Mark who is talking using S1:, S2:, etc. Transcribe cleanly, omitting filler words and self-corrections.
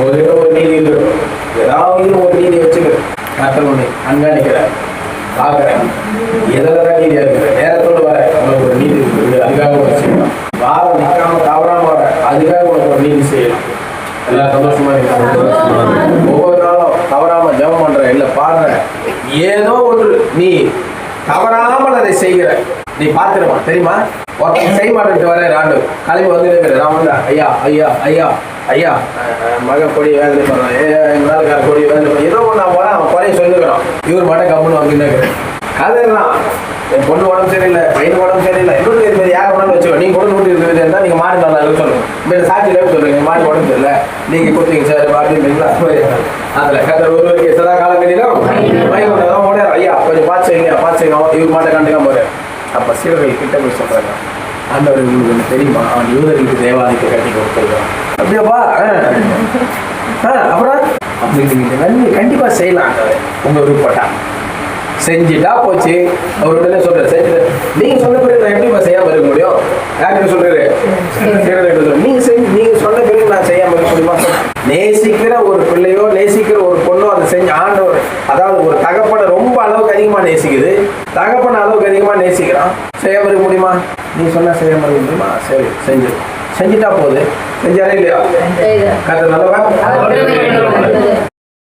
S1: ஒரு நீதி இருக்கணும். ஏதாவது ஒரு நீதி வச்சுக்கிற கர்த்தர் உன்னை கண்காணிக்கிறார், பார்க்குறேன். எதில் நீதியா இருக்கிற நேரத்தோடு வர உனக்கு ஒரு நீதி இருக்குது, அதுக்காக ஒரு செய்யலாம். வாரம் நிற்காம தவறாம வர அதுக்காக உனக்கு ஒரு நீதி செய்யலாம். எல்லாம் சந்தோஷமா இருக்க. ஒவ்வொரு நாளும் தவறாம ஜெபம் பண்ற, இல்லை பாடுற, ஏதோ ஒன்று நீ தவறாமல் அதை செய்கிற. நீ பார்த்துருமா தெரியுமா? ஒருத்தன் செய்ய மாட்டேன்ட்டு வர ராண்டு கிளம்பி வந்து இருக்கிற நான் வந்து ஐயா ஐயா ஐயா ஐயா மகன் கொடி வேதனை பண்ணுறான், எங்களால் கொடி வேதனை பண்ண ஏதோ ஒன்று நான் போகிறேன், அவன் குறைய சொல்லிருக்கிறான். இவர் மட்டும் கம்முன்னு வந்துன்னு கதைலாம் என் பொண்ணு உடம்பு சரியில்லை, பையன் உடம்பு சரியில்லை, இன்னொரு இது மாதிரி யார் உடம்பு வச்சுக்கோ. நீங்கள் கூட 120 இருந்தால் நீங்கள் மாடு நல்லா சொல்லணும். இப்போ சாட்சி லேவு சொல்லுங்க, மாடு உடம்பு சரியில்லை நீங்கள் கொடுத்தீங்க சார் அப்படின்றீங்களா? அதில் கதை ஒரு சதா காலம் கட்டிடும் பையன் கொண்டு தான் ஓட ஐயா கொஞ்சம் பார்த்து செய்யுங்க இவர் மாட்டை கண்டுக்காம போகிறேன். அப்போ சீரர்கள் கிட்ட போய் சொல்கிறாங்க, ஆண்டவர் உங்களுக்கு தெரியுமா அவன் யூதர்களுக்கு தேவாலயத்தை கட்டி கொடுத்துருக்கான். அப்படியாப்பா அப்புறம் அப்படி நீங்கள் கண்டிப்பாக செய்யலாம். ஆண்டவர் உங்கள் விருப்பப்பட்டா செஞ்சுட்டா போச்சு. அவர் உடனே சொல்றாரு செஞ்சு நீங்க சொன்ன பிறகு நான் எப்படிப்பா செய்யாம இருக்க முடியும்? யாருக்கு சொல்றாரு? நீங்க சொன்ன பிறகு நான் செய்யாம இருக்க முடியுமா? நேசிக்கிற ஒரு பிள்ளையோ நேசிக்கிற ஒரு பொண்ணோ அதை செஞ்சு ஆண்டவர், அதாவது ஒரு தகப்பனை ரொம்ப அளவுக்கு அதிகமா நேசிக்குது, தகப்பனை அளவுக்கு அதிகமா நேசிக்கிறான், செய்யாம இருக்க முடியுமா? நீ சொன்னா செய்யாம இருக்க முடியுமா? சரி செஞ்சுட்டா போகுது. செஞ்சாரே இல்லையா? கதை நல்லவா?